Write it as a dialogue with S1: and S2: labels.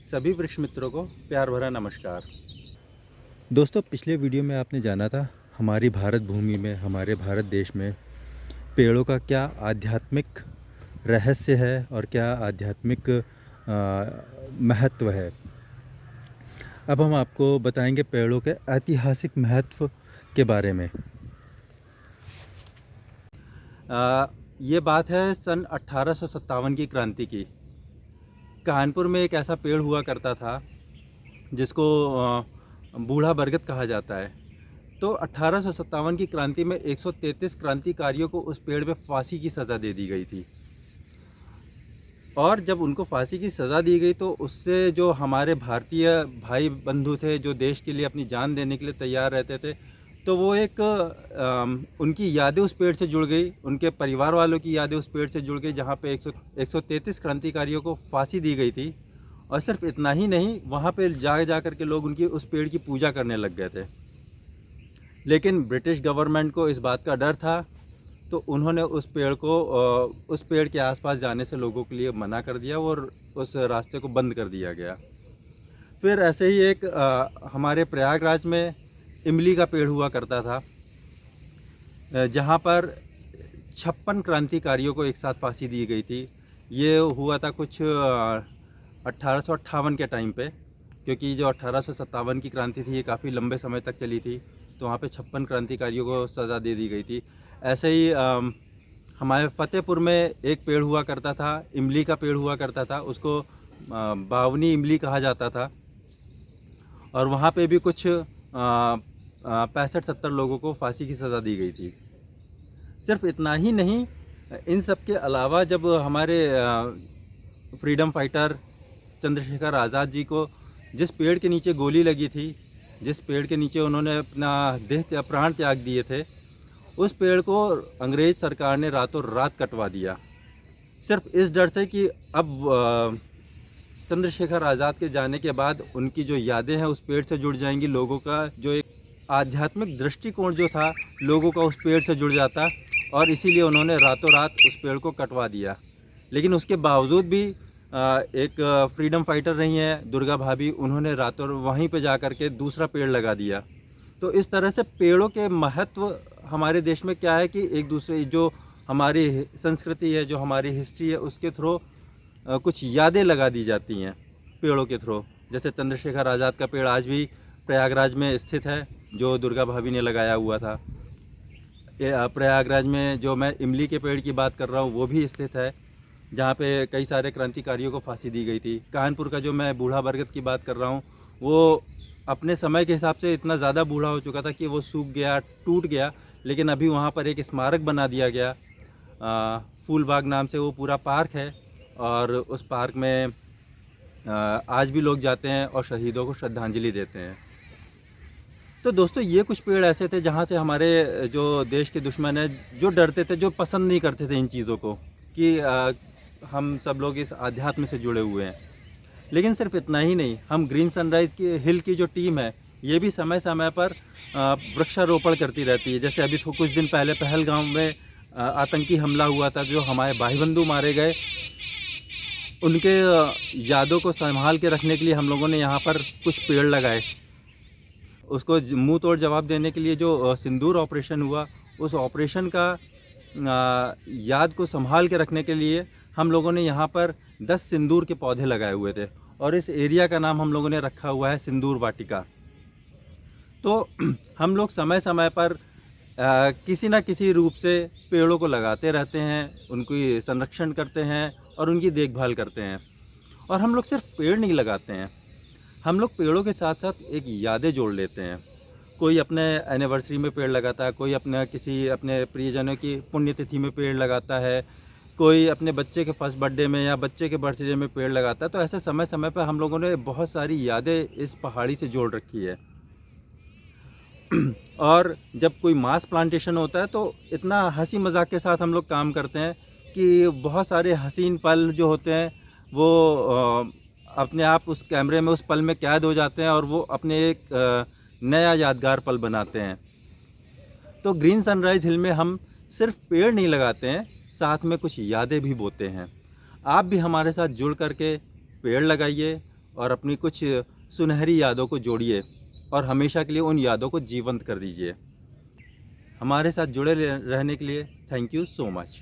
S1: सभी वृक्ष मित्रों को प्यार भरा नमस्कार।
S2: दोस्तों, पिछले वीडियो में आपने जाना था हमारी भारत भूमि में, हमारे भारत देश में पेड़ों का क्या आध्यात्मिक रहस्य है और क्या आध्यात्मिक महत्व है। अब हम आपको बताएंगे पेड़ों के ऐतिहासिक महत्व के बारे में।
S1: ये बात है सन 1857 की क्रांति की। कानपुर में एक ऐसा पेड़ हुआ करता था जिसको बूढ़ा बरगद कहा जाता है। तो 1857 की क्रांति में 133 क्रांतिकारियों को उस पेड़ पे फांसी की सज़ा दे दी गई थी। और जब उनको फांसी की सज़ा दी गई तो उससे जो हमारे भारतीय भाई बंधु थे, जो देश के लिए अपनी जान देने के लिए तैयार रहते थे, तो वो एक उनकी यादें उस पेड़ से जुड़ गई, उनके परिवार वालों की यादें उस पेड़ से जुड़ गई, जहाँ पे 133 क्रांतिकारियों को फांसी दी गई थी। और सिर्फ इतना ही नहीं, वहाँ पे जा कर के लोग उनकी उस पेड़ की पूजा करने लग गए थे। लेकिन ब्रिटिश गवर्नमेंट को इस बात का डर था, तो उन्होंने उस पेड़ के आसपास जाने से लोगों के लिए मना कर दिया और उस रास्ते को बंद कर दिया गया। फिर ऐसे ही एक हमारे प्रयागराज में इमली का पेड़ हुआ करता था, जहाँ पर 56 क्रांतिकारियों को एक साथ फांसी दी गई थी। ये हुआ था कुछ 1858 के टाइम पे, क्योंकि जो 1857 की क्रांति थी ये काफ़ी लंबे समय तक चली थी, तो वहाँ पे 56 क्रांतिकारियों को सज़ा दे दी गई थी। ऐसे ही हमारे फतेहपुर में एक पेड़ हुआ करता था, इमली का पेड़ हुआ करता था, उसको बावनी इमली कहा जाता था। और वहाँ पे भी कुछ 65-70 लोगों को फांसी की सज़ा दी गई थी। सिर्फ इतना ही नहीं, इन सब के अलावा जब हमारे फ्रीडम फाइटर चंद्रशेखर आज़ाद जी को जिस पेड़ के नीचे गोली लगी थी, जिस पेड़ के नीचे उन्होंने अपना प्राण त्याग दिए थे, उस पेड़ को अंग्रेज़ सरकार ने रातों रात कटवा दिया, सिर्फ इस डर से कि अब चंद्रशेखर आज़ाद के जाने के बाद उनकी जो यादें हैं उस पेड़ से जुड़ जाएंगी। लोगों का जो एक आध्यात्मिक दृष्टिकोण जो था लोगों का उस पेड़ से जुड़ जाता, और इसीलिए उन्होंने रातों रात उस पेड़ को कटवा दिया। लेकिन उसके बावजूद भी एक फ्रीडम फाइटर रही हैं दुर्गा भाभी, उन्होंने रातों वहीं पे जा कर के दूसरा पेड़ लगा दिया। तो इस तरह से पेड़ों के महत्व हमारे देश में क्या है कि एक दूसरे जो हमारी संस्कृति है, जो हमारी हिस्ट्री है, उसके थ्रू कुछ यादें लगा दी जाती हैं पेड़ों के थ्रू। जैसे चंद्रशेखर आज़ाद का पेड़ आज भी प्रयागराज में स्थित है, जो दुर्गा भाभी ने लगाया हुआ था। प्रयागराज में जो मैं इमली के पेड़ की बात कर रहा हूँ वो भी स्थित है, जहाँ पे कई सारे क्रांतिकारियों को फांसी दी गई थी। कानपुर का जो मैं बूढ़ा बरगद की बात कर रहा हूँ, वो अपने समय के हिसाब से इतना ज़्यादा बूढ़ा हो चुका था कि वो सूख गया, टूट गया। लेकिन अभी वहाँ पर एक स्मारक बना दिया गया, फूलबाग नाम से वो पूरा पार्क है, और उस पार्क में आज भी लोग जाते हैं और शहीदों को श्रद्धांजलि देते हैं। तो दोस्तों, ये कुछ पेड़ ऐसे थे जहाँ से हमारे जो देश के दुश्मन हैं, जो डरते थे, जो पसंद नहीं करते थे इन चीज़ों को, कि हम सब लोग इस आध्यात्म से जुड़े हुए हैं। लेकिन सिर्फ इतना ही नहीं, हम ग्रीन सनराइज़ की हिल की जो टीम है, ये भी समय समय पर वृक्षारोपण करती रहती है। जैसे अभी कुछ दिन पहले पहलगाम में आतंकी हमला हुआ था, जो हमारे भाई बंधु मारे गए, उनके यादों को संभाल के रखने के लिए हम लोगों ने यहाँ पर कुछ पेड़ लगाए। उसको मुंह तोड़ जवाब देने के लिए जो सिंदूर ऑपरेशन हुआ, उस ऑपरेशन का याद को संभाल के रखने के लिए हम लोगों ने यहाँ पर 10 सिंदूर के पौधे लगाए हुए थे, और इस एरिया का नाम हम लोगों ने रखा हुआ है सिंदूर वाटिका। तो हम लोग समय समय पर किसी न किसी रूप से पेड़ों को लगाते रहते हैं, उनकी संरक्षण करते हैं और उनकी देखभाल करते हैं। और हम लोग सिर्फ पेड़ नहीं लगाते हैं, हम लोग पेड़ों के साथ साथ एक यादें जोड़ लेते हैं। कोई अपने एनिवर्सरी में पेड़ लगाता है, कोई अपने प्रियजनों की पुण्यतिथि में पेड़ लगाता है, कोई अपने बच्चे के फर्स्ट बर्थडे में या बच्चे के बर्थडे में पेड़ लगाता है। तो ऐसे समय समय पर हम लोगों ने बहुत सारी यादें इस पहाड़ी से जोड़ रखी है। और जब कोई मास प्लांटेशन होता है तो इतना हंसी मजाक के साथ हम लोग काम करते हैं कि बहुत सारे हसीन पल जो होते हैं वो अपने आप उस कैमरे में उस पल में कैद हो जाते हैं, और वो अपने एक नया यादगार पल बनाते हैं। तो ग्रीन सनराइज़ हिल में हम सिर्फ पेड़ नहीं लगाते हैं, साथ में कुछ यादें भी बोते हैं। आप भी हमारे साथ जुड़ करके पेड़ लगाइए और अपनी कुछ सुनहरी यादों को जोड़िए और हमेशा के लिए उन यादों को जीवंत कर दीजिए। हमारे साथ जुड़े रहने के लिए थैंक यू सो मच।